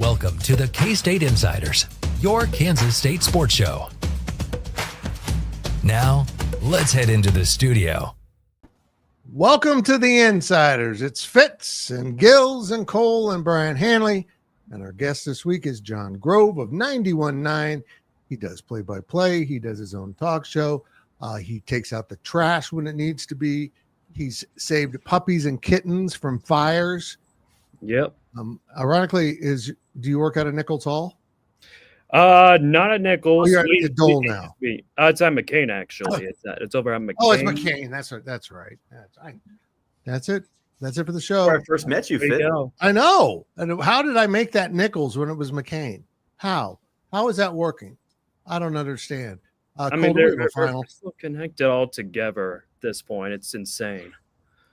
Welcome to the K-State Insiders, your Kansas State sports show. Now, let's head into the studio. Welcome to the Insiders. It's Fitz and Gills and Cole and Brien Hanley. And our guest this week is Jon Grove of 91.9. He does play-by-play. He does his own talk show. He takes out the trash when it needs to be. He's saved puppies and kittens from fires. Yep. Ironically, do you work out at Nichols Hall? Not at Nichols. You're at Dole now. It's at McCain, actually. It's over at McCain. Oh, it's McCain. That's right. That's it. That's it for the show. Where I first met you, Fit. I know. And how did I make that Nichols when it was McCain? How is that working? I don't understand. I mean, they're still connected all together at this point. It's insane.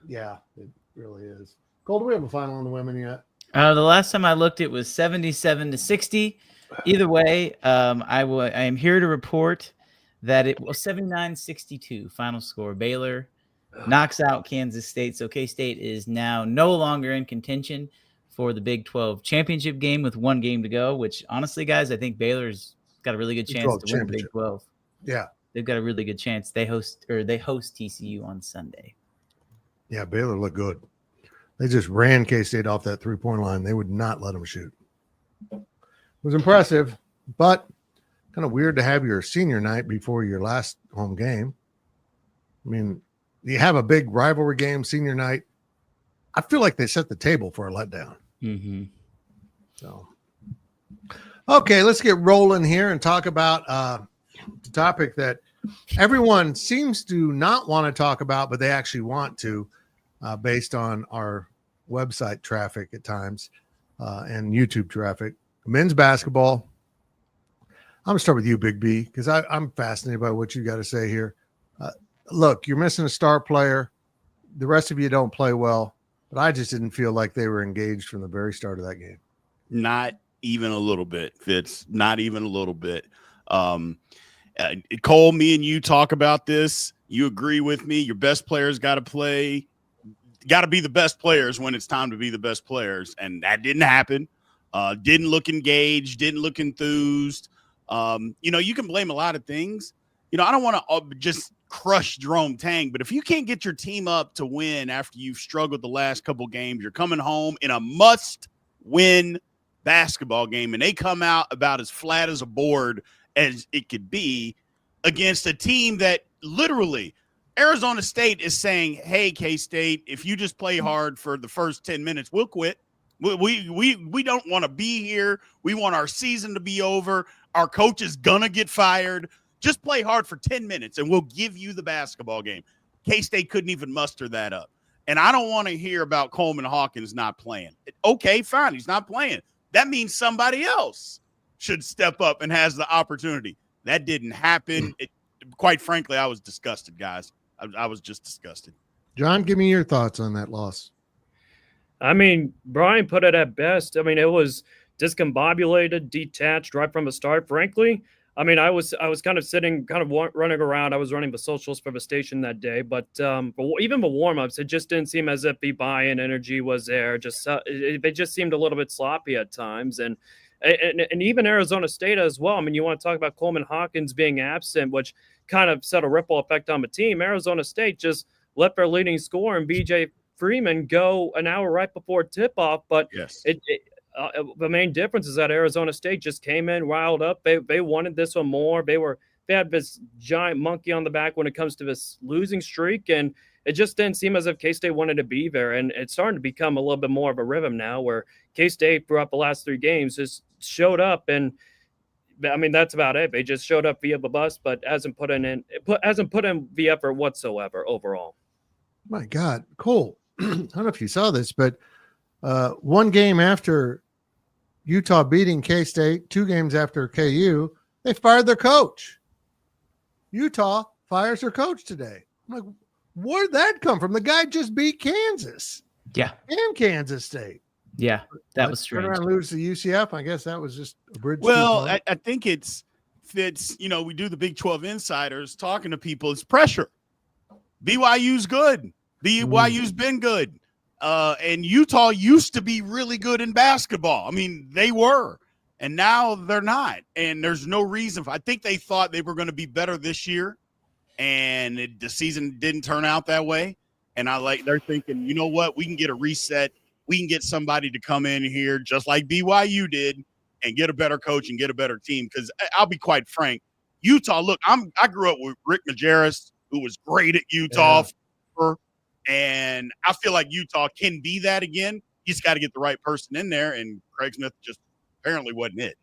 Yeah, it really is. Cole, do we have a final on the women yet? The last time I looked, it was 77-60. Either way, I am here to report that it was 79-62 final score. Baylor knocks out Kansas State. So K-State is now no longer in contention for the Big 12 championship game with one game to go, which honestly, guys, I think Baylor's got a really good chance to win the Big 12. Yeah. They've got a really good chance. They host TCU on Sunday. Yeah, Baylor looked good. They just ran K-State off that three-point line. They would not let them shoot. It was impressive, but kind of weird to have your senior night before your last home game. I mean, you have a big rivalry game, senior night. I feel like they set the table for a letdown. Mm-hmm. So, okay, let's get rolling here and talk about the topic that everyone seems to not want to talk about, but they actually want to, based on our website traffic at times and YouTube traffic. Men's basketball. I'm going to start with you, Big B, because I'm fascinated by what you got to say here. Look, you're missing a star player. The rest of you don't play well, but I just didn't feel like they were engaged from the very start of that game. Not even a little bit, Fitz. Not even a little bit. Cole, me and you talk about this. You agree with me. Your best players got to play. Got to be the best players when it's time to be the best players. And that didn't happen. Didn't look engaged. Didn't look enthused. You can blame a lot of things. I don't want to just crush Jerome Tang, but if you can't get your team up to win after you've struggled the last couple games, you're coming home in a must-win basketball game, and they come out about as flat as a board as it could be against a team that literally Arizona State is saying, hey, K-State, if you just play hard for the first 10 minutes, we'll quit. We don't want to be here. We want our season to be over. Our coach is going to get fired. Just play hard for 10 minutes, and we'll give you the basketball game. K-State couldn't even muster that up. And I don't want to hear about Coleman Hawkins not playing. Okay, fine, he's not playing. That means somebody else should step up and has the opportunity. That didn't happen. Quite frankly, I was disgusted, guys. I was just disgusted. John, give me your thoughts on that loss. I mean, Brian put it at best. I mean, it was discombobulated, detached right from the start, frankly. I mean, I was kind of sitting, kind of running around. I was running the socials for the station that day, but even the warm-ups, it just didn't seem as if the buy-in energy was there. It just seemed a little bit sloppy at times, and even Arizona State as well. I mean, you want to talk about Coleman Hawkins being absent, which kind of set a ripple effect on the team. Arizona State just let their leading scorer and B.J. Freeman go an hour right before tip-off, but yes. The main difference is that Arizona State just came in riled up. They wanted this one more. They had this giant monkey on the back when it comes to this losing streak, and it just didn't seem as if K-State wanted to be there. And it's starting to become a little bit more of a rhythm now, where K-State throughout the last 3 games just showed up, and I mean that's about it. They just showed up via the bus, but hasn't put in the effort whatsoever overall. My God, Cole. I don't know if you saw this, but one game after Utah beating K-State, 2 games after KU, they fired their coach. Utah fires their coach today. I'm like, where'd that come from? The guy just beat Kansas. Yeah. And Kansas State. Yeah, that was strange. Turn around and lose to UCF. I guess that was just a bridge. Well, I think it's we do the Big 12 Insiders talking to people. It's pressure. BYU's good. BYU's been good. And Utah used to be really good in basketball. I mean, they were, and now they're not. And there's no reason. I think they thought they were going to be better this year, and the season didn't turn out that way. And they're thinking, you know what? We can get a reset. We can get somebody to come in here just like BYU did and get a better coach and get a better team. Because I'll be quite frank, Utah. Look, I grew up with Rick Majerus, who was great at Utah. Yeah. And I feel like Utah can be that again. You just got to get the right person in there, and Craig Smith just apparently wasn't it.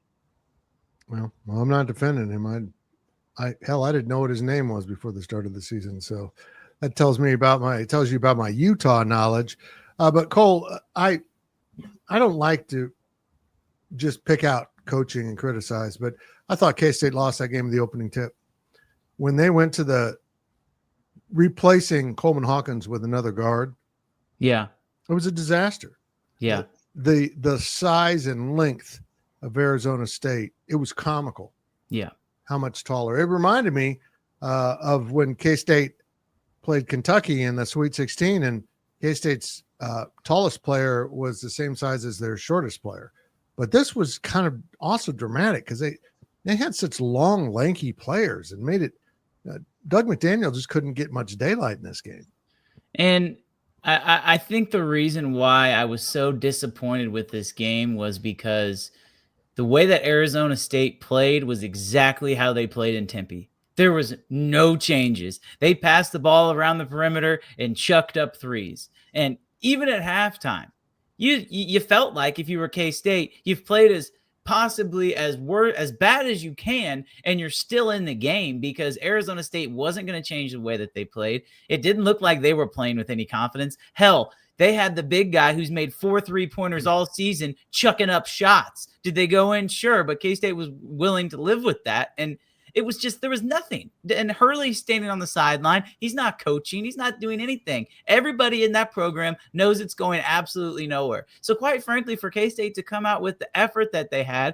Well, I'm not defending him. I didn't know what his name was before the start of the season, so that tells you about my Utah knowledge. But Cole, I don't like to just pick out coaching and criticize, but I thought K-State lost that game in the opening tip when they went to the replacing Coleman Hawkins with another guard. Yeah. It was a disaster. Yeah. The size and length of Arizona State, it was comical. Yeah. How much taller. It reminded me of when K-State played Kentucky in the Sweet 16, and K-State's tallest player was the same size as their shortest player. But this was kind of also dramatic because they had such long, lanky players and made it Doug McDaniel just couldn't get much daylight in this game. And I think the reason why I was so disappointed with this game was because the way that Arizona State played was exactly how they played in Tempe. There was no changes. They passed the ball around the perimeter and chucked up threes. And even at halftime, you felt like if you were K-State, you've played as possibly as bad as you can, and you're still in the game because Arizona State wasn't going to change the way that they played. It didn't look like they were playing with any confidence. Hell, they had the big guy who's made 4 3-pointers all season chucking up shots. Did they go in? Sure, but K-State was willing to live with that, and it was just, there was nothing. And Hurley's standing on the sideline. He's not coaching. He's not doing anything. Everybody in that program knows it's going absolutely nowhere. So quite frankly, for K-State to come out with the effort that they had,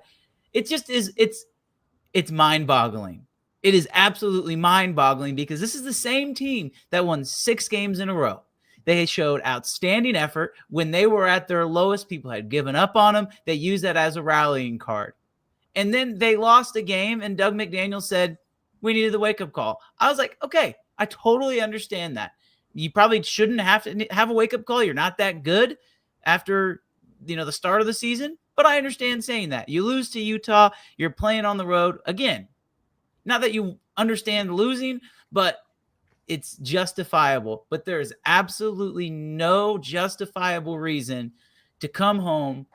it just is, it's mind-boggling. It is absolutely mind-boggling because this is the same team that won 6 games in a row. They showed outstanding effort. When they were at their lowest, people had given up on them. They used that as a rallying card. And then they lost a game, and Doug McDaniel said, we needed the wake-up call. I was like, okay, I totally understand that. You probably shouldn't have to have a wake-up call. You're not that good after, the start of the season, but I understand saying that. You lose to Utah, you're playing on the road. Again, not that you understand losing, but it's justifiable. But there is absolutely no justifiable reason to come home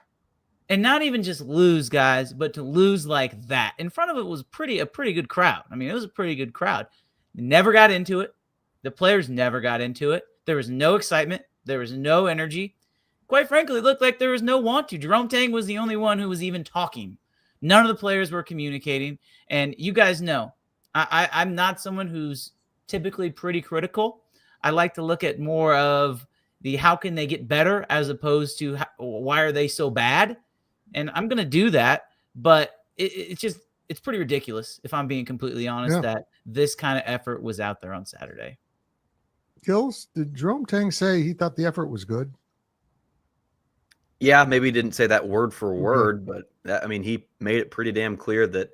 and not even just lose, guys, but to lose like that. In front of it was a pretty good crowd. I mean, it was a pretty good crowd. Never got into it. The players never got into it. There was no excitement. There was no energy. Quite frankly, it looked like there was no want to. Jerome Tang was the only one who was even talking. None of the players were communicating. And you guys know, I'm not someone who's typically pretty critical. I like to look at more of the how can they get better as opposed to why are they so bad. And I'm going to do that, but it's pretty ridiculous, if I'm being completely honest, that this kind of effort was out there on Saturday. Gills, did Jerome Tang say he thought the effort was good? Yeah, maybe he didn't say that word for word, but he made it pretty damn clear that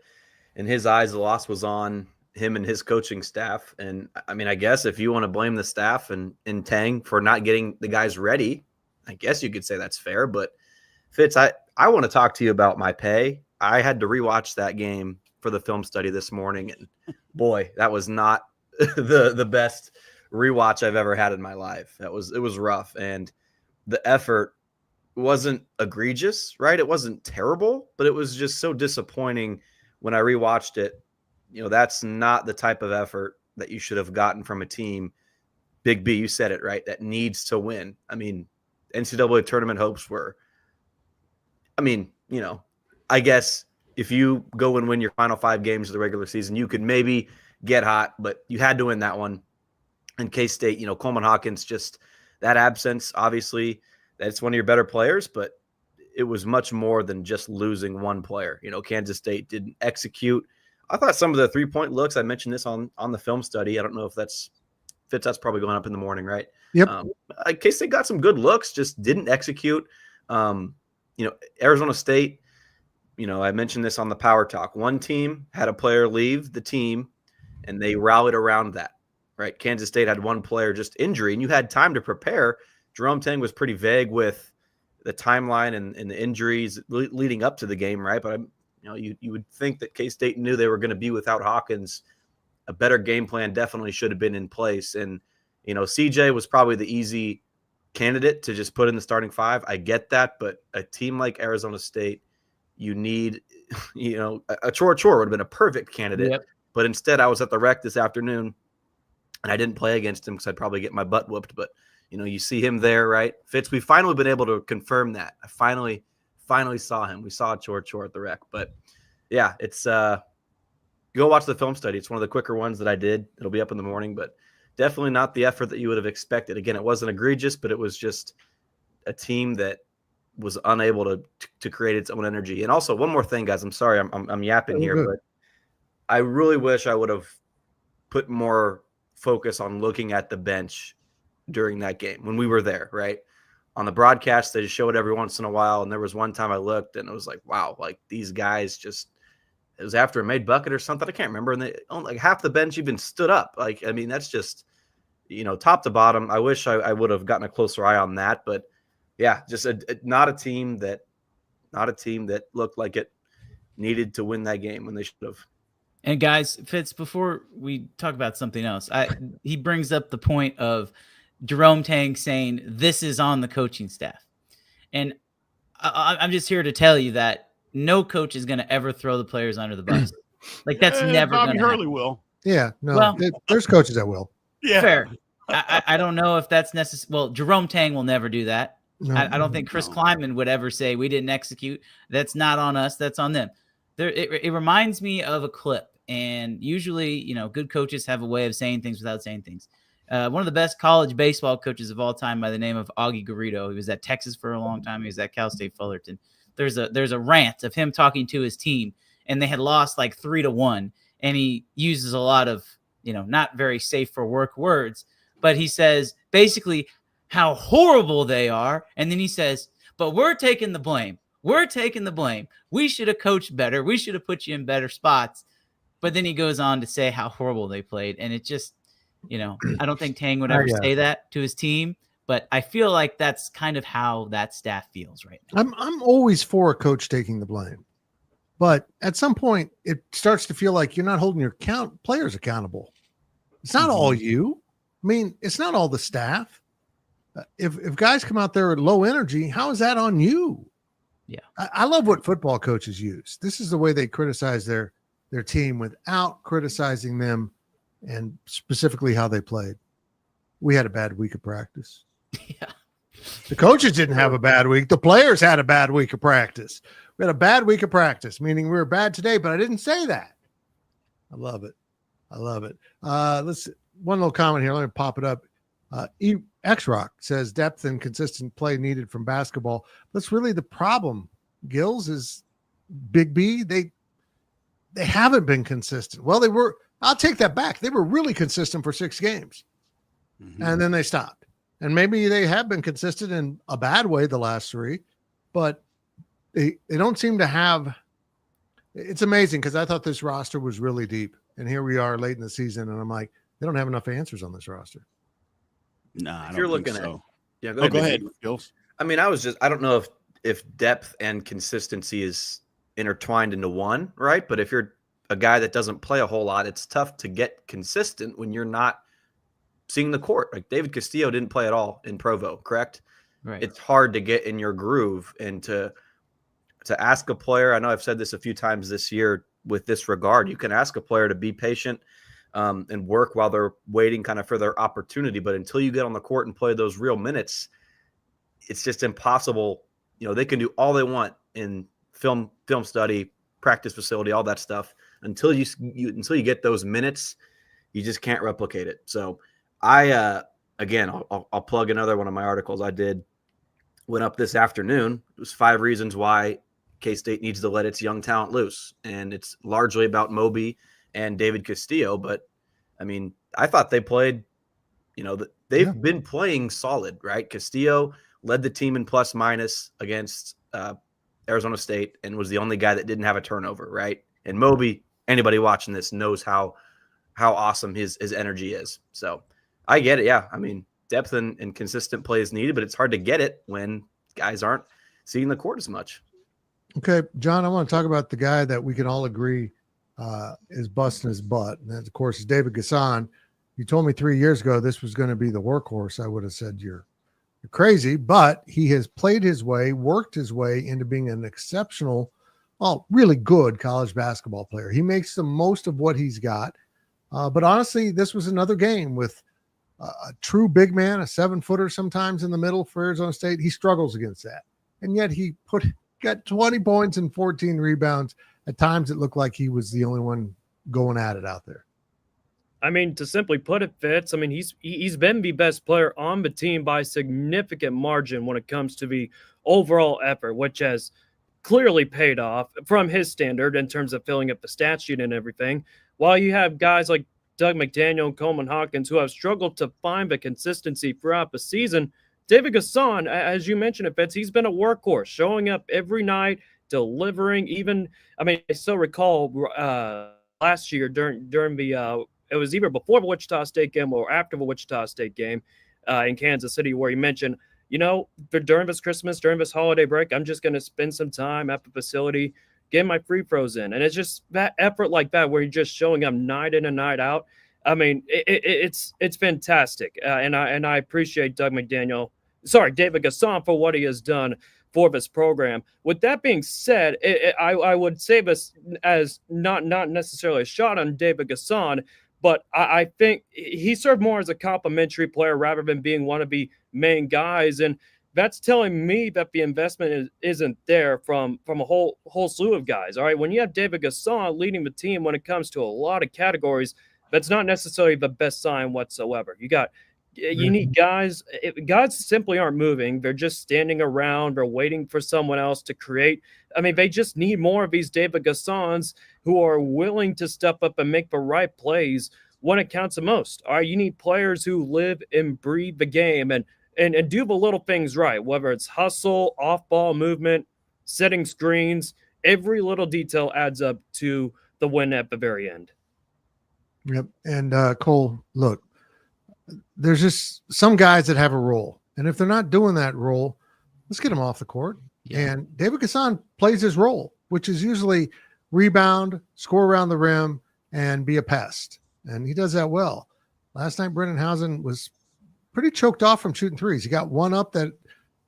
in his eyes, the loss was on him and his coaching staff. And I guess if you want to blame the staff and Tang for not getting the guys ready, I guess you could say that's fair. But Fitz, I want to talk to you about my pay. I had to rewatch that game for the film study this morning, and boy, that was not the best rewatch I've ever had in my life. It was rough, and the effort wasn't egregious, right? It wasn't terrible, but it was just so disappointing when I rewatched it. That's not the type of effort that you should have gotten from a team. Big B, you said it right, that needs to win. NCAA tournament hopes were, I guess if you go and win your final 5 games of the regular season, you could maybe get hot, but you had to win that one. And K-State, Coleman Hawkins, just that absence, obviously, that's one of your better players, but it was much more than just losing one player. Kansas State didn't execute. I thought some of the 3-point looks, I mentioned this on the film study. I don't know if that's Fitz, that's probably going up in the morning, right? Yep. K-State got some good looks, just didn't execute. Arizona State, I mentioned this on the Power Talk. One team had a player leave the team, and they rallied around that, right? Kansas State had one player just injury, and you had time to prepare. Jerome Tang was pretty vague with the timeline and the injuries leading up to the game, right? But you would think that K-State knew they were going to be without Hawkins. A better game plan definitely should have been in place. And, CJ was probably the easy candidate to just put in the starting five. I get that, but a team like Arizona State, you need, a Chor would have been a perfect candidate. Yep. But instead, I was at the rec this afternoon, and I didn't play against him because I'd probably get my butt whooped. But, you see him there, right? Fitz, we finally been able to confirm that. I finally saw him. We saw Chor at the rec. But, yeah, it's go watch the film study. It's one of the quicker ones that I did. It'll be up in the morning, but definitely not the effort that you would have expected. Again, it wasn't egregious, but it was just a team that was unable to create its own energy. And also, one more thing, guys. I'm sorry, I'm yapping here, but I really wish I would have put more focus on looking at the bench during that game when we were there, right? On the broadcast, they just show it every once in a while. And there was one time I looked and it was like, wow, like these guys just, it was after a made bucket or something. I can't remember. And they like half the bench even stood up. Like, I mean, that's just, top to bottom. I wish I would have gotten a closer eye on that, but yeah, just not a team that looked like it needed to win that game when they should have. And guys, Fitz, before we talk about something else, he brings up the point of Jerome Tang saying this is on the coaching staff. And I'm just here to tell you that no coach is going to ever throw the players under the bus. Like that's never going to happen. Bobby Hurley will. Yeah, no, Well, there's coaches that will. Yeah. Fair. I don't know if that's necessary. Well, Jerome Tang will never do that. No, I don't think Chris Kleiman would ever say we didn't execute. That's not on us. That's on them. It reminds me of a clip. And usually, good coaches have a way of saying things without saying things. One of the best college baseball coaches of all time by the name of Augie Garrido. He was at Texas for a long time. He was at Cal State Fullerton. There's a rant of him talking to his team, and they had lost like 3-1. And he uses a lot of, not very safe for work words, but he says basically how horrible they are. And then he says, but we're taking the blame. We're taking the blame. We should have coached better. We should have put you in better spots. But then he goes on to say how horrible they played. And it just, I don't think Tang would ever say that to his team, but I feel like that's kind of how that staff feels right now. I'm always for a coach taking the blame, but at some point it starts to feel like you're not holding your players accountable. It's not all you. I mean, it's not all the staff. If guys come out there at low energy, how is that on you? Yeah. I love what football coaches use. This is the way they criticize their team without criticizing them and specifically how they played. We had a bad week of practice. Yeah. The coaches didn't have a bad week. The players had a bad week of practice. We had a bad week of practice, meaning we were bad today, but I didn't say that. I love it. Let's one little comment here. Let me pop it up. X-Rock says depth and consistent play needed from basketball. That's really the problem. Gills is Big B. They haven't been consistent. Well, they were. I'll take that back. They were really consistent for 6 games, and then they stopped. And maybe they have been consistent in a bad way the last 3, but they don't seem to have. It's amazing because I thought this roster was really deep, and here we are late in the season, and I'm like, they don't have enough answers on this roster. Nah, If you're looking so. at, Go ahead, Gills. I mean, I don't know if depth and consistency is intertwined into one, right? But if you're a guy that doesn't play a whole lot, it's tough to get consistent when you're not seeing the court. Like David Castillo didn't play at all in Provo, correct? Right. It's hard to get in your groove and to ask a player. I know I've said this a few times this year with this regard. You can ask a player to be patient and work while they're waiting kind of for their opportunity. But until you get on the court and play those real minutes, it's just impossible. They can do all they want in film study, practice facility, all that stuff. Until you get those minutes, you just can't replicate it. So I'll plug another one of my articles I went up this afternoon. It was 5 reasons why K-State needs to let its young talent loose. And it's largely about Moby and David Castillo. But I mean, I thought they played They've been playing solid, right? Castillo led the team in plus minus against Arizona State and was the only guy that didn't have a turnover, right? And Moby, anybody watching this knows how awesome his energy is. So I get it. Yeah. I mean, depth and consistent play is needed, but it's hard to get it when guys aren't seeing the court as much. Okay, John, I want to talk about the guy that we can all agree is busting his butt. And that, of course, is David Gasson. You told me 3 years ago this was going to be the workhorse. I would have said you're crazy, but he has played his way, worked his way into being an exceptional, really good college basketball player. He makes the most of what he's got. But honestly, this was another game with a true big man, a 7-footer sometimes in the middle for Arizona State. He struggles against that. And yet he got 20 points and 14 rebounds. At times it looked like he was the only one going at it out there. I mean, to simply put it, Fitz, I mean, he's been the best player on the team by a significant margin when it comes to the overall effort, which has clearly paid off from his standard in terms of filling up the stat sheet and everything. While you have guys like Doug McDaniel and Coleman Hawkins who have struggled to find the consistency throughout the season, David Gasson, as you mentioned it, Fitz, he's been a workhorse, showing up every night, delivering. Even, I mean, I still recall last year during the it was either before the Wichita State game or after the Wichita State game in Kansas City, where he mentioned, during this Christmas, during this holiday break, I'm just going to spend some time at the facility, get my free throws in. And it's just that effort like that where you're just showing up night in and night out. I mean, it's fantastic. And I appreciate David Gasson for what he has done for this program. With that being said, I would say this as not necessarily a shot on David Gasson, but I think he served more as a complimentary player rather than being one of the main guys. And that's telling me that the investment isn't there from a whole slew of guys. All right. When you have David Gasson leading the team when it comes to a lot of categories, that's not necessarily the best sign whatsoever. You need guys. Guys simply aren't moving. They're just standing around or waiting for someone else to create. I mean, they just need more of these David Gassons who are willing to step up and make the right plays when it counts the most. All right, you need players who live and breathe the game and do the little things right, whether it's hustle, off-ball movement, setting screens. Every little detail adds up to the win at the very end. Yep. And Cole, look, there's just some guys that have a role. And if they're not doing that role, let's get them off the court. Yeah. And David Gasson plays his role, which is usually rebound, score around the rim, and be a pest. And he does that well. Last night, Brennan was pretty choked off from shooting threes. He got one up that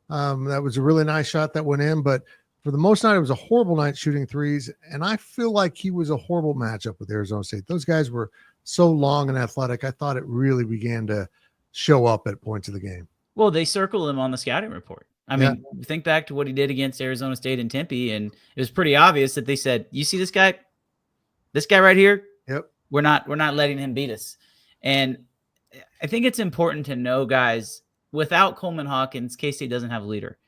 was a really nice shot that went in. But for the most night, it was a horrible night shooting threes. And I feel like he was a horrible matchup with Arizona State. Those guys were so long and athletic. I thought it really began to show up at points of the game. Well, they circle him on the scouting report. I mean, think back to what he did against Arizona State and Tempe, and it was pretty obvious that they said, you see this guy right here? Yep. We're not letting him beat us. And I think it's important to know, guys, without Coleman Hawkins, K-State doesn't have a leader.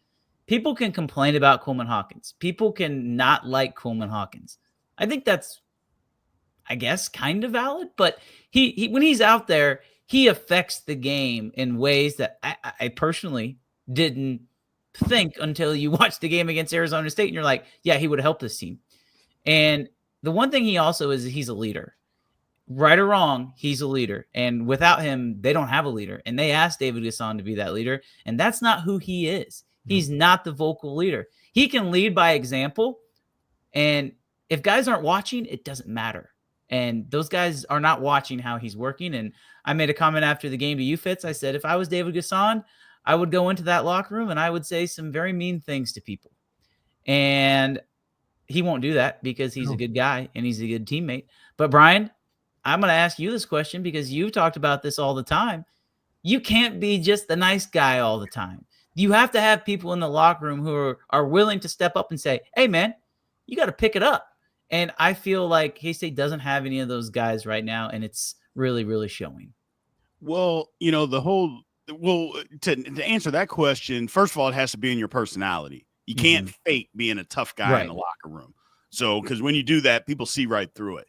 People can complain about Coleman Hawkins. People can not like Coleman Hawkins. I think that's, I guess, kind of valid, but he when he's out there, he affects the game in ways that I personally didn't think until you watch the game against Arizona State and you're like, yeah, he would help this team. And the one thing he also is, he's a leader. Right or wrong, he's a leader. And without him, they don't have a leader. And they asked David Gasson to be that leader. And that's not who he is. He's not the vocal leader. He can lead by example. And if guys aren't watching, it doesn't matter. And those guys are not watching how he's working. And I made a comment after the game to you, Fitz. I said, if I was David Gasson, I would go into that locker room and I would say some very mean things to people. And he won't do that because he's a good guy and he's a good teammate. But Brien, I'm going to ask you this question because you've talked about this all the time. You can't be just the nice guy all the time. You have to have people in the locker room who are willing to step up and say, hey, man, you got to pick it up. And I feel like K-State doesn't have any of those guys right now, and it's really, really showing. Well, to answer that question, first of all, it has to be in your personality. You can't fake being a tough guy in the locker room. So, because when you do that, people see right through it.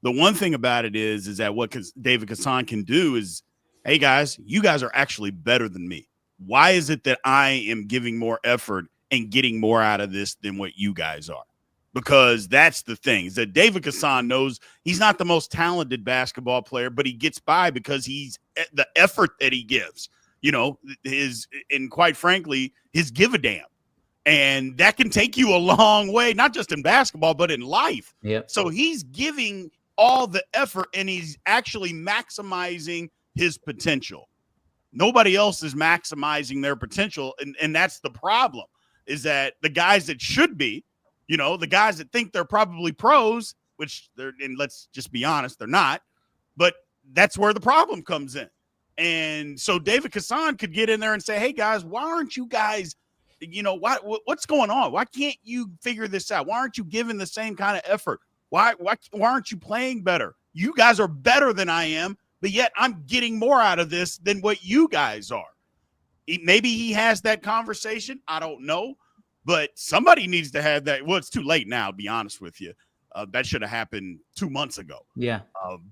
The one thing about it is that what David Gasson can do is, hey guys, you guys are actually better than me. Why is it that I am giving more effort and getting more out of this than what you guys are? Because that's the thing, is that David Kassan knows he's not the most talented basketball player, but he gets by because he's the effort that he gives, and quite frankly, his give a damn. And that can take you a long way, not just in basketball, but in life. Yep. So he's giving all the effort and he's actually maximizing his potential. Nobody else is maximizing their potential. And that's the problem, is that the guys that should be, the guys that think they're probably pros, which they're, and let's just be honest, they're not, but that's where the problem comes in. And so David Kassan could get in there and say, hey guys, why aren't you guys, what's going on? Why can't you figure this out? Why aren't you giving the same kind of effort? Why aren't you playing better? You guys are better than I am, but yet I'm getting more out of this than what you guys are. Maybe he has that conversation. I don't know, but somebody needs to have that. Well, it's too late now, to be honest with you. That should have happened 2 months ago. Yeah.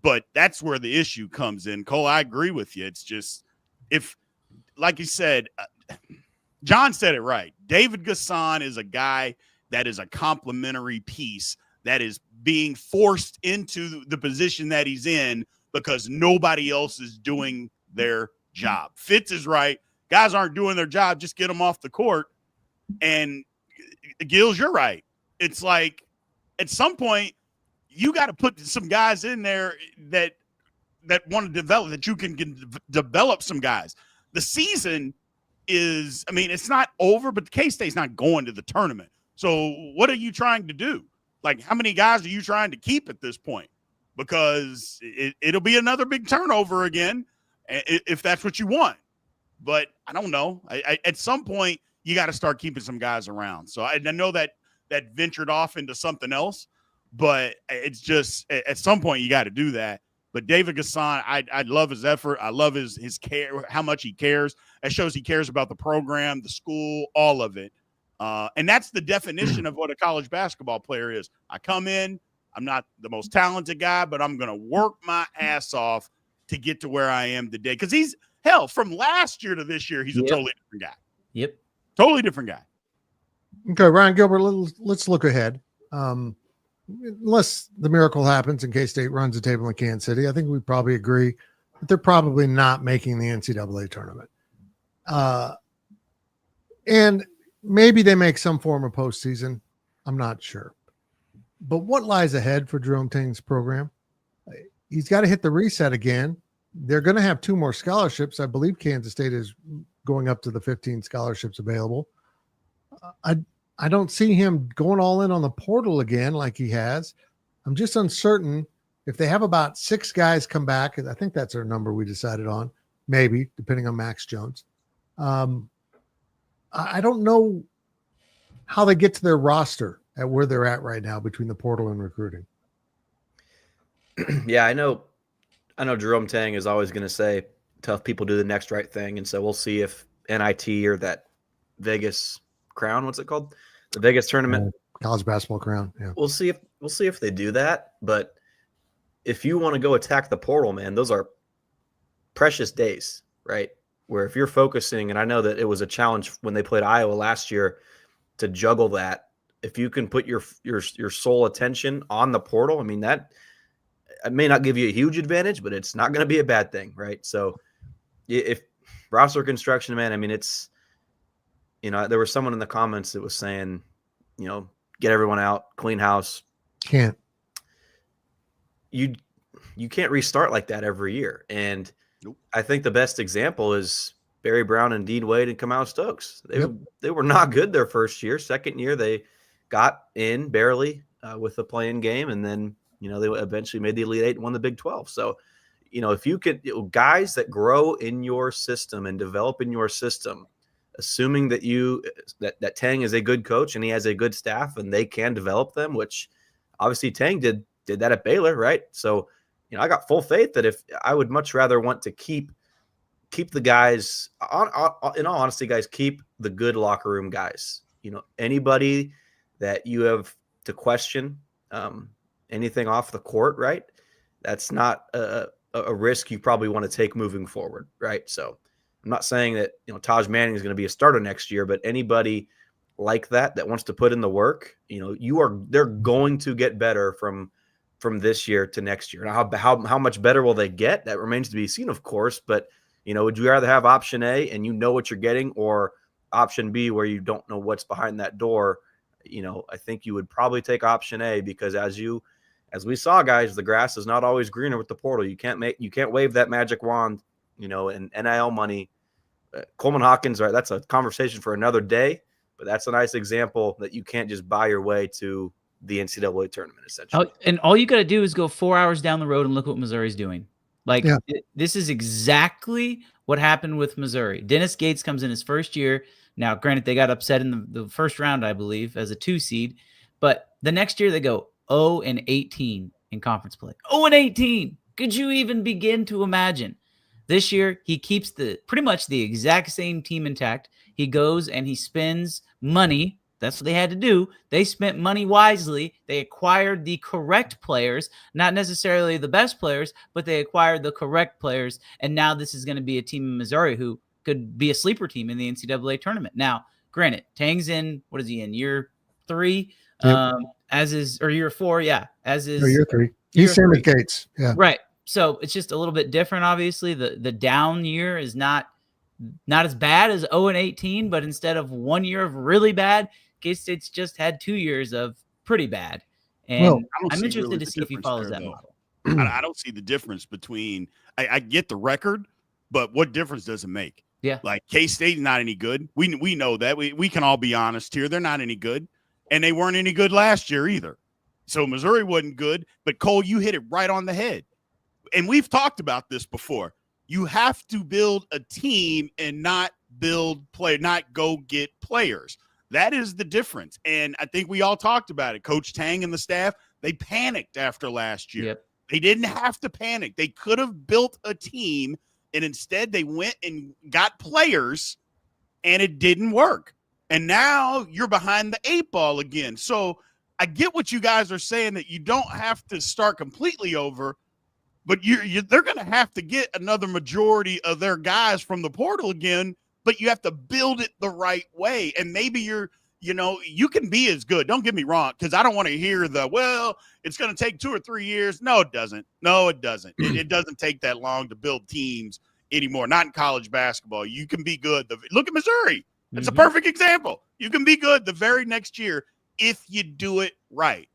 But that's where the issue comes in. Cole, I agree with you. It's just, if, like you said, John said it right. David Kassan is a guy that is a complimentary piece that is being forced into the position that he's in because nobody else is doing their job. Fitz is right. Guys aren't doing their job. Just get them off the court. And Gills, you're right. It's like at some point you got to put some guys in there that want to develop, that you can develop some guys. The season is, it's not over, but the K-State's not going to the tournament. So what are you trying to do? Like, how many guys are you trying to keep at this point? Because it'll be another big turnover again if that's what you want. But I don't know. At some point, you got to start keeping some guys around. So I know that ventured off into something else, but it's just at some point you got to do that. But David Kassan, I love his effort. I love his care, how much he cares. That shows he cares about the program, the school, all of it. And that's the definition of what a college basketball player is. I come in, I'm not the most talented guy, but I'm going to work my ass off to get to where I am today. Because he's, hell, from last year to this year, he's a totally different guy. Yep. Totally different guy. Okay, Ryan Gilbert, let's look ahead. Unless the miracle happens and K-State runs the table in Kansas City, I think we probably agree that they're probably not making the NCAA tournament. And maybe they make some form of postseason. I'm not sure. But what lies ahead for Jerome Tang's program? He's got to hit the reset again. They're going to have 2 more scholarships. I believe Kansas State is going up to the 15 scholarships available. I don't see him going all in on the portal again like he has. I'm just uncertain if they have about 6 guys come back. I think that's our number we decided on, maybe, depending on Max Jones. I don't know how they get to their roster at where they're at right now between the portal and recruiting. Yeah, I know Jerome Tang is always going to say tough people do the next right thing. And so we'll see if NIT or that Vegas crown, what's it called? The Vegas tournament. College basketball crown. Yeah. We'll see if they do that. But if you want to go attack the portal, man, those are precious days, right? Where if you're focusing, and I know that it was a challenge when they played Iowa last year to juggle that. If you can put your sole attention on the portal, that it may not give you a huge advantage, but it's not going to be a bad thing, right? So if roster construction, man, it's, there was someone in the comments that was saying, get everyone out, clean house. Can't. You can't restart like that every year. And nope. I think the best example is Barry Brown and Dean Wade and Kamau Stokes. They were not good their first year. Second year, they got in barely with the play-in game, and then they eventually made the Elite Eight and won the Big 12. So, if you could, guys that grow in your system and develop in your system, assuming that that Tang is a good coach and he has a good staff and they can develop them, which obviously Tang did that at Baylor, right? So, I got full faith that if I would much rather want to keep the guys in all honesty, guys, keep the good locker room guys. Anybody that you have to question anything off the court, right? That's not a risk you probably want to take moving forward, right? So I'm not saying that, Taj Manning is going to be a starter next year, but anybody like that wants to put in the work, they're going to get better from this year to next year. Now, how much better will they get? That remains to be seen, of course. But, would you rather have option A and what you're getting, or option B where you don't know what's behind that door? I think you would probably take option A, because as we saw, guys, the grass is not always greener with the portal. You can't wave that magic wand, and NIL money. Coleman Hawkins, right? That's a conversation for another day, but that's a nice example that you can't just buy your way to the NCAA tournament, essentially. Oh, and all you got to do is go 4 hours down the road and look what Missouri's doing. This is exactly what happened with Missouri. Dennis Gates comes in his first year. Now, granted, they got upset in the first round, I believe, as a 2 seed, but the next year they go 0-18 in conference play. 0-18. Could you even begin to imagine? This year, he keeps pretty much the exact same team intact. He goes and he spends money. That's what they had to do. They spent money wisely. They acquired the correct players, not necessarily the best players, but they acquired the correct players. And now this is going to be a team in Missouri who could be a sleeper team in the NCAA tournament. Now, granted, Tang's in, what is he in, year 3? Yep. Or year 4, yeah. Year 3. He's same as Gates. Yeah. Right. So it's just a little bit different, obviously. The down year is not as bad as 0-18, but instead of 1 year of really bad, K-State's just had 2 years of pretty bad. And I'm interested to see if he follows that model. I don't see the difference between – I get the record, but what difference does it make? Yeah. Like, K-State not any good. We know that. We can all be honest here. They're not any good, and they weren't any good last year either. So Missouri wasn't good, but Cole, you hit it right on the head. And we've talked about this before. You have to build a team and not go get players. That is the difference. And I think we all talked about it. Coach Tang and the staff, they panicked after last year. Yep. They didn't have to panic. They could have built a team, and instead they went and got players, and it didn't work. And now you're behind the 8 ball again. So I get what you guys are saying, that you don't have to start completely over, but they're going to have to get another majority of their guys from the portal again, but you have to build it the right way. And maybe you can be as good. Don't get me wrong, because I don't want to hear it's going to take 2 or 3 years. No, it doesn't. It doesn't take that long to build teams anymore. Not in college basketball. You can be good. Look at Missouri. It's a perfect example. You can be good the very next year if you do it right.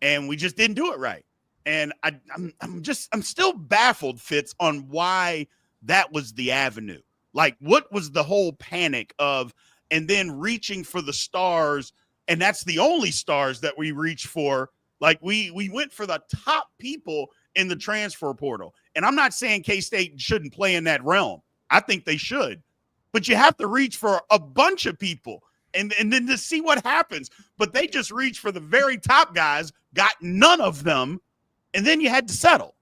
And we just didn't do it right. And I'm still baffled, Fitz, on why that was the avenue. Like, what was the whole panic of, and then reaching for the stars, and that's the only stars that we reach for. Like, we went for the top people in the transfer portal. And I'm not saying K-State shouldn't play in that realm. I think they should. But you have to reach for a bunch of people and then to see what happens. But they just reached for the very top guys, got none of them, and then you had to settle.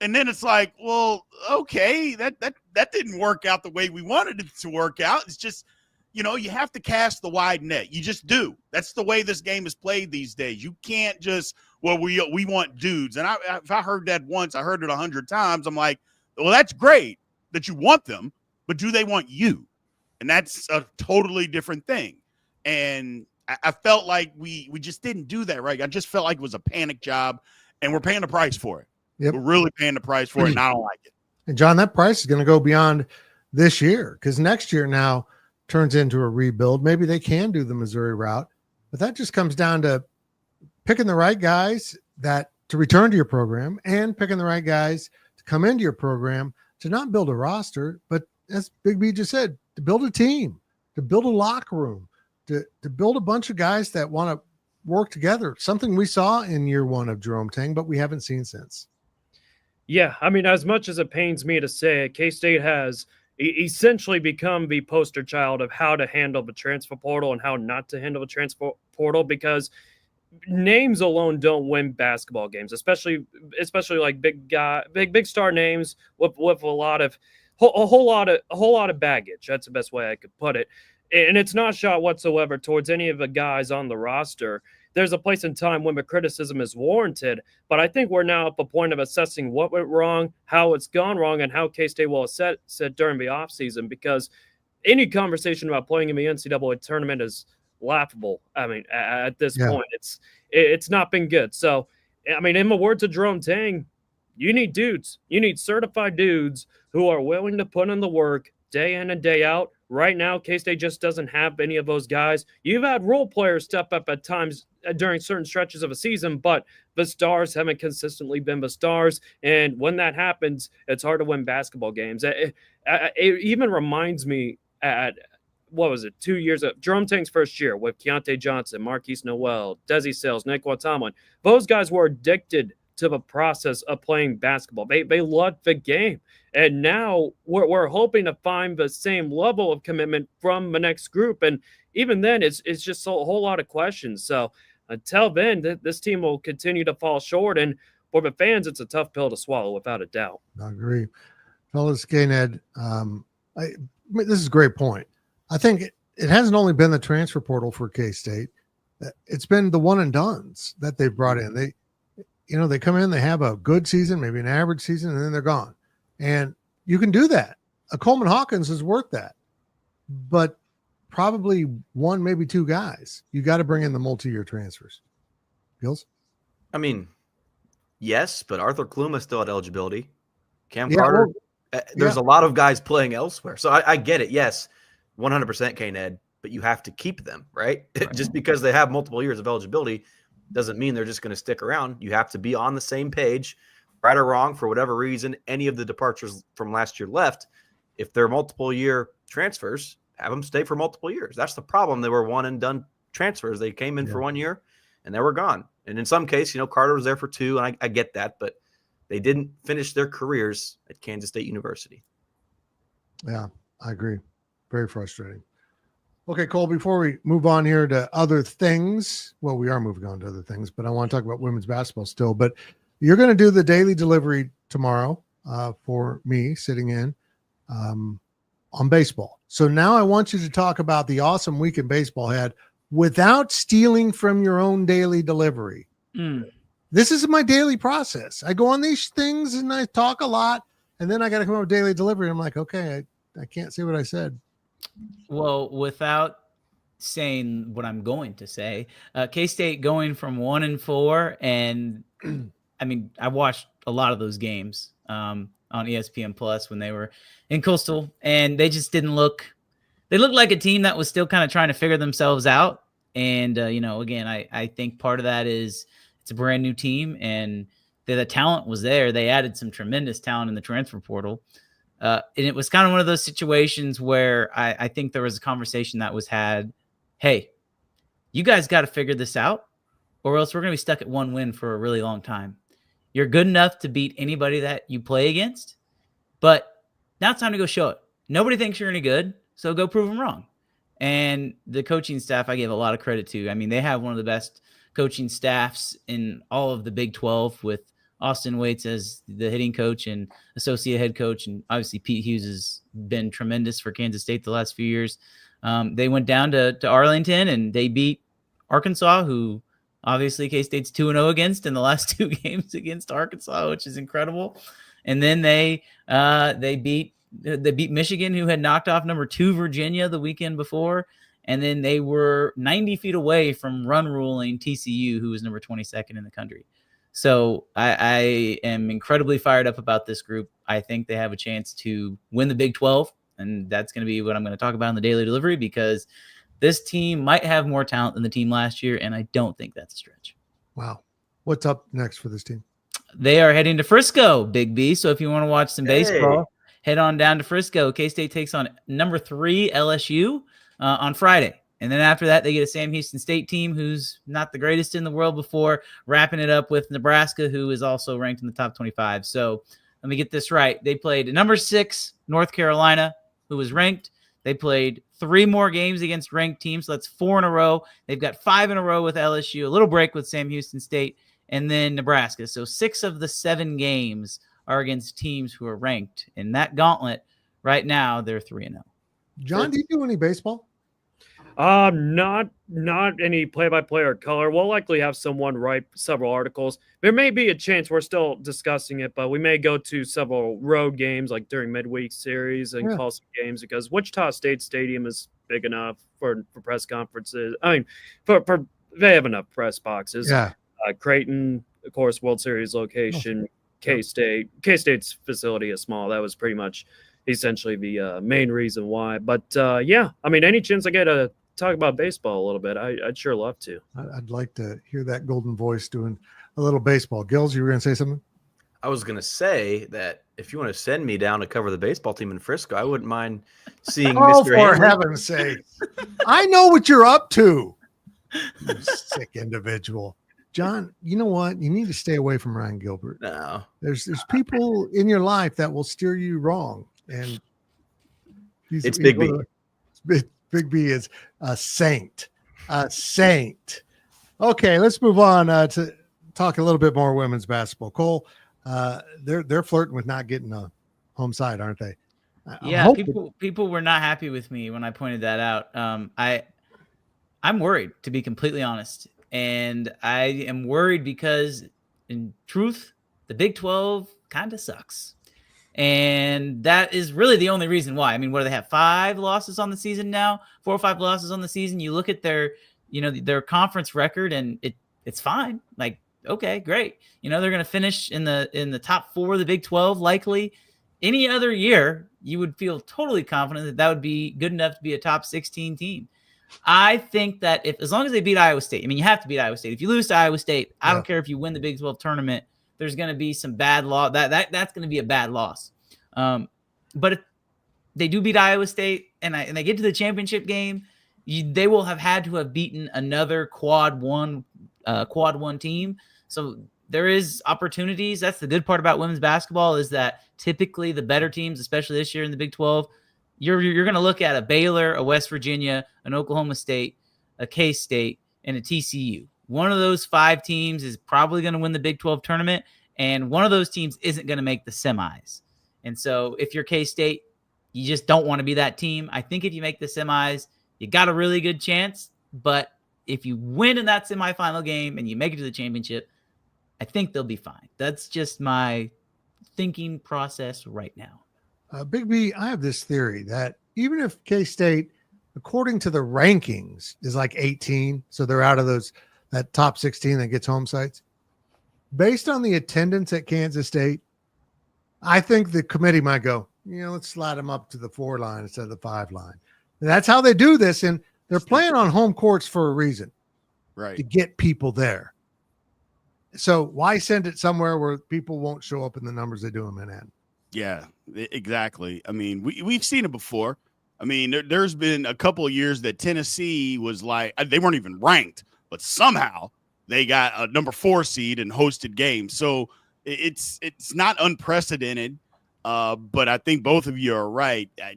And then it's like, well, okay, that didn't work out the way we wanted it to work out. It's just, you have to cast the wide net. You just do. That's the way this game is played these days. You can't just, we want dudes. And if I heard that once, I heard it 100 times. I'm like, well, that's great that you want them, but do they want you? And that's a totally different thing. And I felt like we just didn't do that right. I just felt like it was a panic job, and we're paying the price for it. Yep. We're really paying the price for it, and I don't like it. And John, that price is going to go beyond this year, because next year now turns into a rebuild. Maybe they can do the Missouri route, but that just comes down to picking the right guys to return to your program, and picking the right guys to come into your program, to not build a roster, but as Big B just said, to build a team, to build a locker room, to build a bunch of guys that want to work together. Something we saw in year 1 of Jerome Tang, but we haven't seen since. Yeah, I mean, as much as it pains me to say it, K-State has essentially become the poster child of how to handle the transfer portal and how not to handle the transfer portal, because names alone don't win basketball games, especially like big star names with a whole lot of baggage. That's the best way I could put it. And it's not shot whatsoever towards any of the guys on the roster. there's a place and time when the criticism is warranted. But I think we're now at the point of assessing what went wrong, how it's gone wrong, and how K-State will assess it during the offseason, because any conversation about playing in the NCAA tournament is laughable. I mean, at this point, it's not been good. So, I mean, in the words of Jerome Tang, you need dudes. You need certified dudes who are willing to put in the work day in and day out. Right now, K-State just doesn't have any of those guys. You've had role players step up at times during certain stretches of a season, but the stars haven't consistently been the stars. And when that happens, it's hard to win basketball games. It even reminds me at, what was it, 2 years of Jerome Tang's first year with Keontae Johnson, Marquise Noel, Desi Sales, Nick Tomlin. Those guys were addicted to the process of playing basketball. They loved the game. And now we're hoping to find the same level of commitment from the next group. And even then, it's just a whole lot of questions. So until then, this team will continue to fall short. And for the fans, it's a tough pill to swallow, without a doubt. I agree. Fellas, K-Ned, this is a great point. I think it hasn't only been the transfer portal for K-State. It's been the one and dones that they've brought in. They come in, they have a good season, maybe an average season, and then they're gone. And you can do that. A Coleman Hawkins is worth that. But probably one, maybe two guys. You got to bring in the multi-year transfers. Gills? I mean, yes, but Arthur Kluma still had eligibility. Cam Carter. There's a lot of guys playing elsewhere. So I get it. Yes, 100% K-Ned, but you have to keep them, right? Just because they have multiple years of eligibility doesn't mean they're just going to stick around. You have to be on the same page, right or wrong, for whatever reason. Any of the departures from last year left, if they're multiple year transfers, have them stay for multiple years. That's the problem. They were one and done transfers. They came in for 1 year and they were gone. And in some case, Carter was there for 2, and I get that, but they didn't finish their careers at Kansas State University. Yeah, I agree. Very frustrating. Okay, Cole, before we move on here to other things, well, we are moving on to other things, but I want to talk about women's basketball still. But you're going to do the daily delivery tomorrow for me sitting in on baseball. So now I want you to talk about the awesome week in baseball had without stealing from your own daily delivery. This is my daily process. I go on these things and I talk a lot, and then I got to come up with daily delivery. I'm like, okay, I can't say what I said. Well, without saying what I'm going to say, K-State going from 1-4, and I mean, I watched a lot of those games on ESPN Plus when they were in Coastal, and they just didn't look. They looked like a team that was still kind of trying to figure themselves out. And again, I think part of that is it's a brand new team, and the talent was there. They added some tremendous talent in the transfer portal. And it was kind of one of those situations where I think there was a conversation that was had. Hey, you guys got to figure this out, or else we're going to be stuck at one win for a really long time. You're good enough to beat anybody that you play against, but now it's time to go show it. Nobody thinks you're any good, so go prove them wrong. And the coaching staff, I give a lot of credit to. I mean, they have one of the best coaching staffs in all of the Big 12, with Austin Waits as the hitting coach and associate head coach. And obviously Pete Hughes has been tremendous for Kansas State the last few years. They went down to Arlington and they beat Arkansas, who obviously K-State's 2-0 against in the last 2 games against Arkansas, which is incredible. And then they beat Michigan, who had knocked off number 2 Virginia the weekend before. And then they were 90 feet away from run ruling TCU, who was number 22nd in the country. So I am incredibly fired up about this group. I think they have a chance to win the Big 12, and that's going to be what I'm going to talk about in the daily delivery, because this team might have more talent than the team last year, and I don't think that's a stretch. Wow. What's up next for this team? They are heading to Frisco, Big B. So if you want to watch some baseball, head on down to Frisco. K-State takes on number 3 LSU on Friday. And then after that, they get a Sam Houston State team who's not the greatest in the world, before wrapping it up with Nebraska, who is also ranked in the top 25. So let me get this right. They played number 6 North Carolina, who was ranked. They played 3 more games against ranked teams. So that's 4 in a row. They've got 5 in a row with LSU, a little break with Sam Houston State, and then Nebraska. So 6 of the 7 games are against teams who are ranked. In that gauntlet, right now, they're 3-0. John, do you do any baseball? Not any play-by-play or color. We'll likely have someone write several articles. There may be a chance we're still discussing it, but we may go to several road games like during midweek series and Yeah. call some games because Wichita State Stadium is big enough for press conferences. I mean, for they have enough press boxes. Yeah. Creighton, of course, World Series location. K-State's facility is small. That was pretty much essentially the main reason why. But yeah, I mean, any chance I get to talk about baseball a little bit, I'd sure love to. I'd like to hear that golden voice doing a little baseball. Gills, you were going to say something? I was going to say that if you want to send me down to cover the baseball team in Frisco, I wouldn't mind seeing Oh, Mr. for Hanley. heaven's sake. I know what you're up to. You sick individual. John, you know what? You need to stay away from Ryan Gilbert. No. There's people in your life that will steer you wrong. And It's Big B. Big B is a saint. A saint. Okay, let's move on to talk a little bit more women's basketball. Cole, they're flirting with not getting a home side, aren't they? Yeah, people were not happy with me when I pointed that out. I'm worried, to be completely honest. And I am worried because, in truth, the Big 12 kind of sucks. And that is really the only reason why. I mean, what do they have? 5 losses on the season now? 4 or 5 losses on the season. You look at their conference record, and it's fine. Like, okay, great. They're going to finish in the top 4 of the Big 12 likely. Any other year, you would feel totally confident that would be good enough to be a top 16 team. I think that as long as they beat Iowa State, I mean, you have to beat Iowa State. If you lose to Iowa State, I don't care if you win the Big 12 tournament. There's going to be some bad loss. That's going to be a bad loss. But if they do beat Iowa State and they get to the championship game, they will have had to have beaten another quad one team. So there is opportunities. That's the good part about women's basketball is that typically the better teams, especially this year in the Big 12, you're going to look at a Baylor, a West Virginia, an Oklahoma State, a K-State, and a TCU. One of those 5 teams is probably going to win the Big 12 tournament, and one of those teams isn't going to make the semis. And so if you're K-State, you just don't want to be that team. I think if you make the semis, you got a really good chance. But if you win in that semifinal game and you make it to the championship, I think they'll be fine. That's just my thinking process right now. Big B, I have this theory that even if K-State, according to the rankings, is like 18, so they're out of that top 16 that gets home sites, based on the attendance at Kansas State, I think the committee might go, let's slide them up to the 4 line instead of the 5 line. And that's how they do this, and they're playing on home courts for a reason, right? To get people there. So why send it somewhere where people won't show up in the numbers they do in Manhattan? Yeah, exactly. I mean, we've seen it before. I mean, there's been a couple of years that Tennessee was like, they weren't even ranked, but somehow they got a number 4 seed and hosted games. So it's not unprecedented, but I think both of you are right. I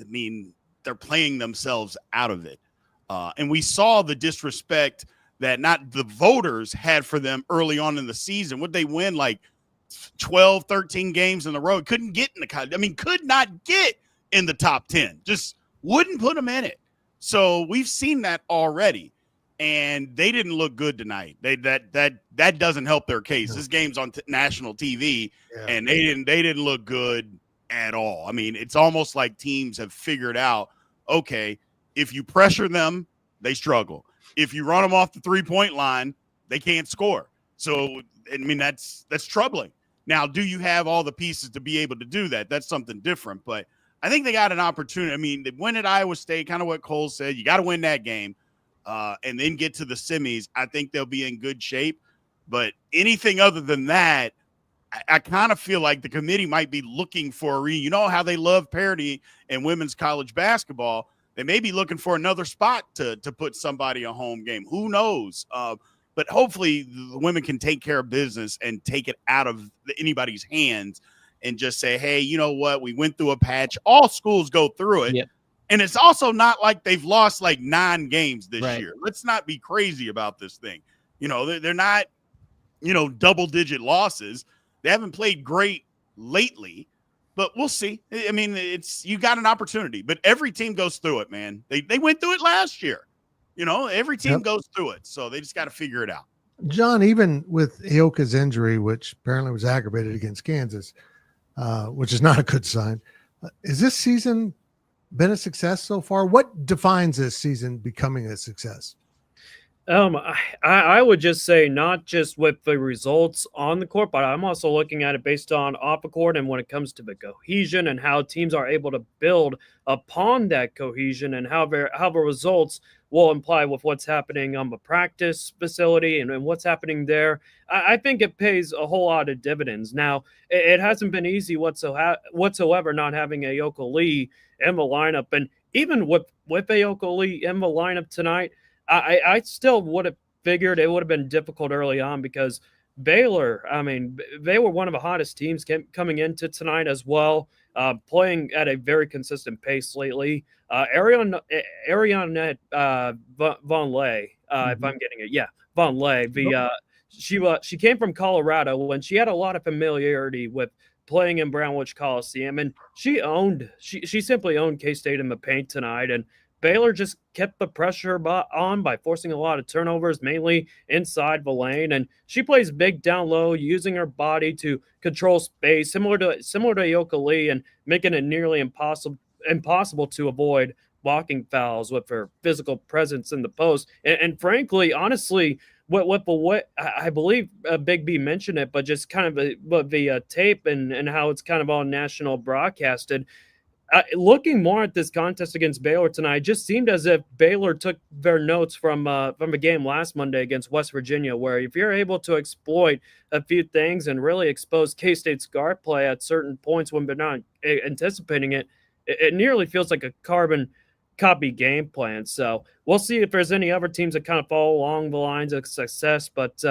mean, they're playing themselves out of it. And we saw the disrespect that not the voters had for them early on in the season. Would they win like 12, 13 games in a row? Couldn't get in could not get in the top 10. Just wouldn't put them in it. So we've seen that already. And they didn't look good tonight. That doesn't help their case. This game's on national TV, and they didn't look good at all. I mean, it's almost like teams have figured out, okay, if you pressure them, they struggle. If you run them off the 3-point line, they can't score. So, I mean, that's troubling. Now, do you have all the pieces to be able to do that? That's something different. But I think they got an opportunity. I mean, they win at Iowa State, kind of what Cole said. You got to win that game. And then get to the semis. I think they'll be in good shape. But anything other than that, I kind of feel like the committee might be looking for you know how they love parity in women's college basketball. They may be looking for another spot to put somebody a home game. Who knows? But hopefully the women can take care of business and take it out of anybody's hands and just say, hey, you know what? We went through a patch. All schools go through it. Yep. And it's also not like they've lost like 9 games this year. Let's not be crazy about this thing. They're not, double-digit losses. They haven't played great lately, but we'll see. I mean, you got an opportunity, but every team goes through it, man. They went through it last year. Every team goes through it, so they just got to figure it out. John, even with Ioka's injury, which apparently was aggravated against Kansas, which is not a good sign, is this season been a success so far? What defines this season becoming a success? I would just say not just with the results on the court, but I'm also looking at it based on off the court and when it comes to the cohesion and how teams are able to build upon that cohesion and how the results will imply with what's happening on the practice facility and what's happening there. I think it pays a whole lot of dividends. Now, it hasn't been easy whatsoever not having Ayoka Lee in the lineup. And even with Ayoka Lee in the lineup tonight, I still would have figured it would have been difficult early on because Baylor, I mean, they were one of the hottest teams coming into tonight as well, playing at a very consistent pace lately. Ariane Von Lay, if I'm getting it. Yeah, Von Lay. She came from Colorado and she had a lot of familiarity with playing in Brownwich Coliseum, and she simply owned K-State in the paint tonight. And Baylor just kept the pressure on by forcing a lot of turnovers, mainly inside the lane. And she plays big down low, using her body to control space, similar to Ayoka Lee, and making it nearly impossible to avoid blocking fouls with her physical presence in the post. And frankly, honestly, what I believe Big B mentioned it, but just kind of the tape and how it's kind of all national broadcasted. Looking more at this contest against Baylor tonight, it just seemed as if Baylor took their notes from the game last Monday against West Virginia, where if you're able to exploit a few things and really expose K-State's guard play at certain points when they're not anticipating it, it nearly feels like a carbon copy game plan. So we'll see if there's any other teams that kind of follow along the lines of success, but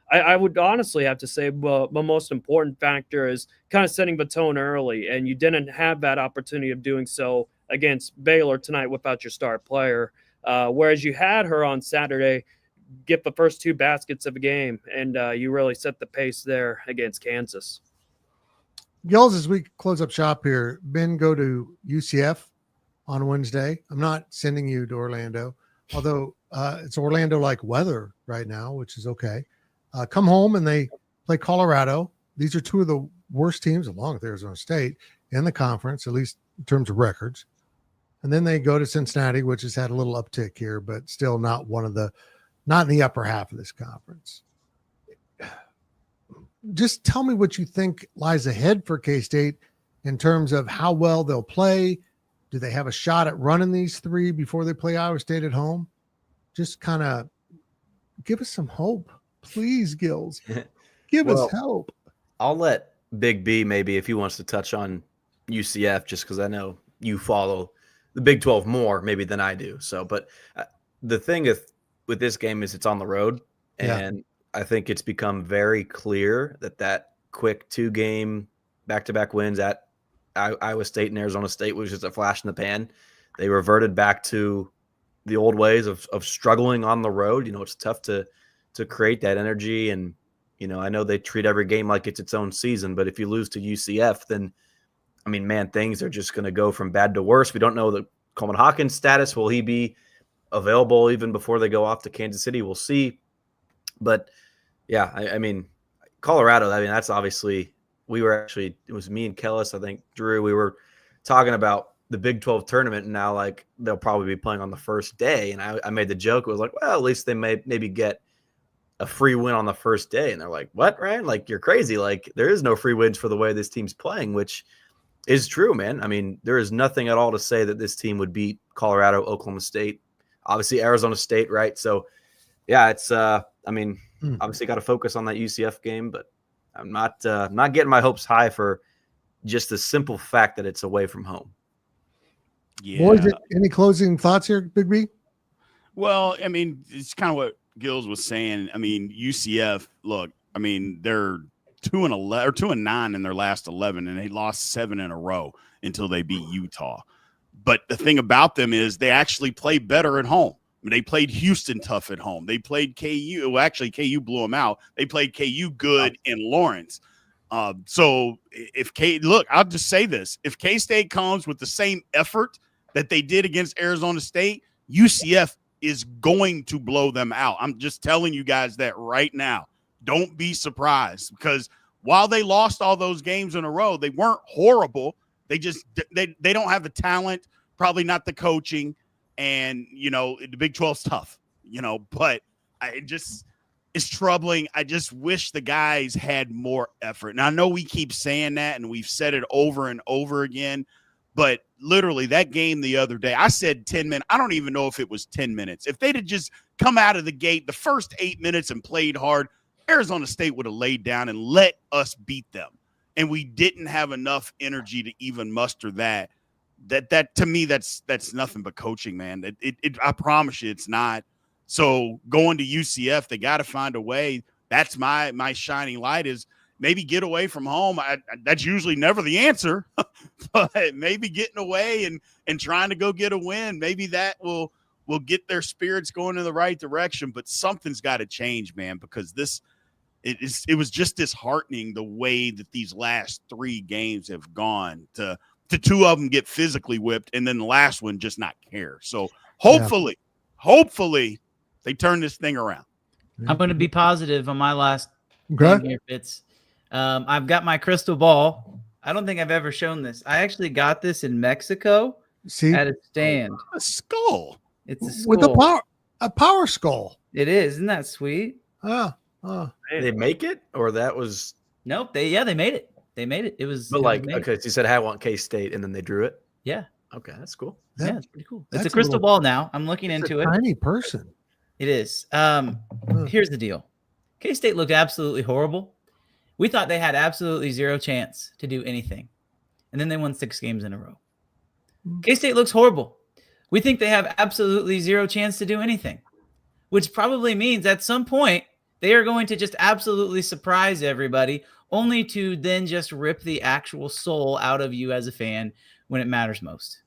I would honestly have to say the most important factor is kind of setting the tone early, and you didn't have that opportunity of doing so against Baylor tonight without your star player, whereas you had her on Saturday get the first 2 baskets of the game, and you really set the pace there against Kansas. Gills, as we close up shop here, Ben, go to UCF on Wednesday. I'm not sending you to Orlando, although it's Orlando-like weather right now, which is okay. Come home and they play Colorado. These are 2 of the worst teams, along with Arizona State, in the conference, at least in terms of records. And then they go to Cincinnati, which has had a little uptick here, but still not in the upper half of this conference. Just tell me what you think lies ahead for K-State in terms of how well they'll play. Do they have a shot at running these 3 before they play Iowa State at home? Just kind of give us some hope. Please, Gills, give us help. I'll let Big B maybe if he wants to touch on UCF, just because I know you follow the Big 12 more maybe than I do. So, but the thing with this game is it's on the road, and I think it's become very clear that quick 2-game back-to-back wins at Iowa State and Arizona State was just a flash in the pan. They reverted back to the old ways of struggling on the road. It's tough to create that energy. And, I know they treat every game like it's its own season, but if you lose to UCF, then, I mean, man, things are just going to go from bad to worse. We don't know the Coleman Hawkins status. Will he be available even before they go off to Kansas City? We'll see. But yeah, I mean, Colorado, that's obviously, it was me and Kellis, I think, Drew, we were talking about the Big 12 tournament, and now like they'll probably be playing on the first day. And I made the joke, it was like, well, at least they may maybe get a free win on the first day. And they're like, what, Ryan? Like, you're crazy. Like, there is no free wins for the way this team's playing, which is true, man. I mean, there is nothing at all to say that this team would beat Colorado, Oklahoma State, obviously Arizona State, right? So yeah, it's obviously got to focus on that UCF game, but I'm not getting my hopes high for just the simple fact that it's away from home. Yeah. Boys, any closing thoughts here, Big B? Well, I mean, it's kind of what Gills was saying. I mean, UCF, look, I mean, they're 2-11 or 2-9 in their last 11, and they lost 7 in a row until they beat Utah. But the thing about them is they actually play better at home. I mean, they played Houston tough at home. They played KU. Well, actually, KU blew them out. They played KU good in Lawrence. So if I'll just say this: if K-State comes with the same effort that they did against Arizona State, UCF is going to blow them out. I'm just telling you guys that right now. Don't be surprised, because while they lost all those games in a row, they weren't horrible. They just they don't have the talent, probably not the coaching, and the Big 12's tough, but it's troubling. I just wish the guys had more effort. And I know we keep saying that, and we've said it over and over again, but literally that game the other day, I said 10 minutes. I don't even know if it was 10 minutes. If they'd have just come out of the gate the first 8 minutes and played hard, Arizona State would have laid down and let us beat them. And we didn't have enough energy to even muster that. That to me, that's nothing but coaching, man. I promise you it's not. So going to UCF, they got to find a way. That's my shining light, is maybe get away from home. That's usually never the answer, but maybe getting away and trying to go get a win, maybe that will get their spirits going in the right direction. But something's got to change, man, because it was just disheartening the way that these last 3 games have gone. To 2 of them get physically whipped, and then the last one just not care. So hopefully they turn this thing around. I'm going to be positive on my last game here, Fitz. I've got my crystal ball. I don't think I've ever shown this. I actually got this in Mexico at a stand. A skull. It's a skull. With a power skull. It is. Isn't that sweet? Oh. They make it, or that was? Nope. They made it. They made it. It was. But okay, so you said I want K-State, and then they drew it. Yeah. Okay, that's cool. Yeah, it's pretty cool. It's a crystal ball now. I'm looking into it. Tiny person. It is. Here's the deal. K-State looked absolutely horrible. We thought they had absolutely zero chance to do anything. And then they won 6 games in a row. K-State looks horrible. We think they have absolutely zero chance to do anything, which probably means at some point they are going to just absolutely surprise everybody, only to then just rip the actual soul out of you as a fan when it matters most.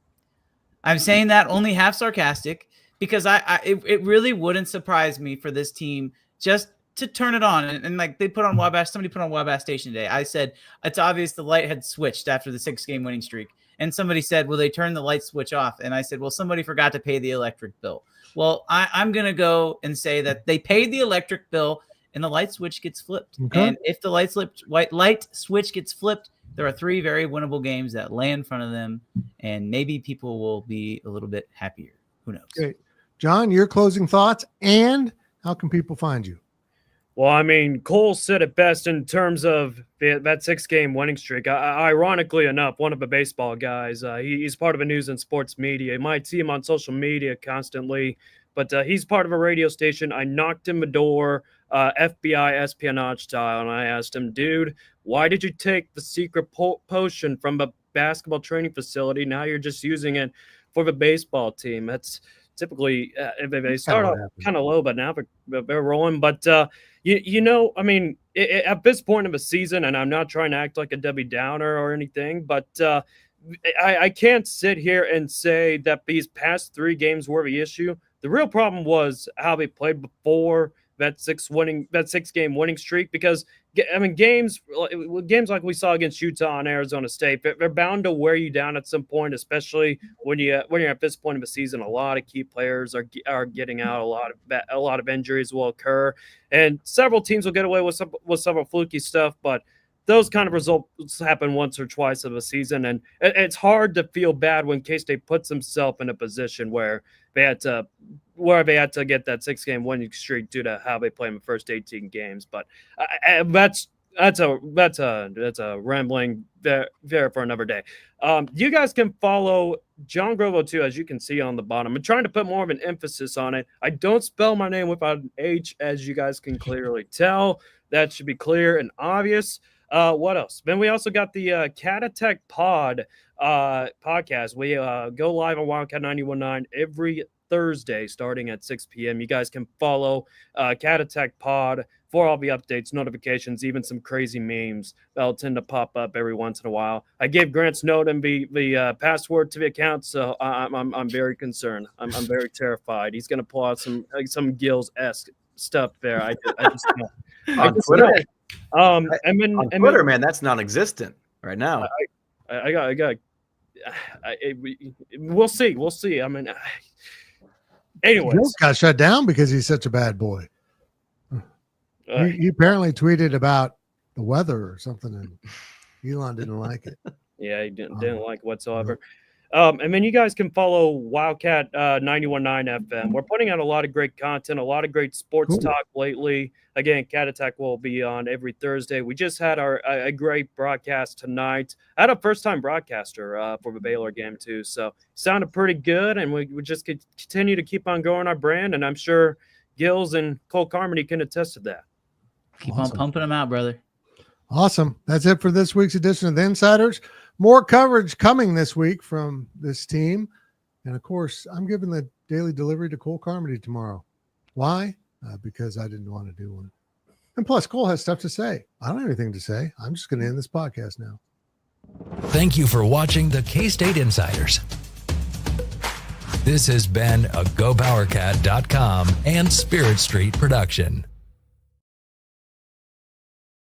I'm saying that only half sarcastic, because it really wouldn't surprise me for this team just to turn it on. And like they put on Wabash, somebody put on Wabash Station today. I said, it's obvious the light had switched after the 6-game winning streak. And somebody said, well, they turned the light switch off. And I said, well, somebody forgot to pay the electric bill. Well, I'm going to go and say that they paid the electric bill and the light switch gets flipped. Okay. And if the light switch gets flipped, there are 3 very winnable games that lay in front of them. And maybe people will be a little bit happier. Who knows? Great. John, your closing thoughts, and how can people find you? Well, I mean, Cole said it best in terms of that 6-game winning streak. Ironically enough, one of the baseball guys, he's part of a news and sports media. You might see him on social media constantly, but he's part of a radio station. I knocked him the door, FBI espionage style, and I asked him, dude, why did you take the secret potion from the basketball training facility? Now you're just using it for the baseball team. That's typically they start off kind of low, but now they're rolling. But I mean, at this point of the season, and I'm not trying to act like a Debbie Downer or anything, but I can't sit here and say that these past 3 games were the issue. The real problem was how they played before that 6-game winning streak, because I mean, games like we saw against Utah and Arizona State, they're bound to wear you down at some point, especially when you're at this point of the season. A lot of key players are getting out. A lot of injuries will occur, and several teams will get away with some fluky stuff. But those kind of results happen once or twice of a season, and it's hard to feel bad when K-State puts himself in a position where they had to get that 6-game winning streak due to how they play in the first 18 games. But that's a rambling there for another day. You guys can follow Jon Grove 2, as you can see on the bottom. I'm trying to put more of an emphasis on it. I don't spell my name without an H, as you guys can clearly tell. That should be clear and obvious. What else? Then we also got the Cat Attack Pod podcast. We go live on Wildcat 91.9 every Thursday starting at 6 p.m. You guys can follow Cat Attack Pod for all the updates, notifications, even some crazy memes that'll tend to pop up every once in a while. I gave Grant Snowden the password to the account, so I'm very concerned. I'm very terrified. He's going to pull out some Gills-esque stuff there. I just on Twitter. And then On Twitter, man, that's non-existent right now. We'll see. We'll see. I mean, anyways, Joe got shut down because he's such a bad boy. He apparently tweeted about the weather or something, and Elon didn't like it. Yeah, he didn't like whatsoever. And then you guys can follow Wildcat 91.9 FM. We're putting out a lot of great content, a lot of great sports talk lately. Again, Cat Attack will be on every Thursday. We just had a great broadcast tonight. I had a first-time broadcaster for the Baylor game too, so sounded pretty good. And we just continue to keep on growing our brand. And I'm sure Gills and Cole Carmody can attest to that. Keep on pumping them out, brother. Awesome. That's it for this week's edition of The Insiders. More coverage coming this week from this team. And, of course, I'm giving the daily delivery to Cole Carmody tomorrow. Why? Because I didn't want to do one. And plus, Cole has stuff to say. I don't have anything to say. I'm just going to end this podcast now. Thank you for watching the K-State Insiders. This has been a GoPowercat.com and Spirit Street production.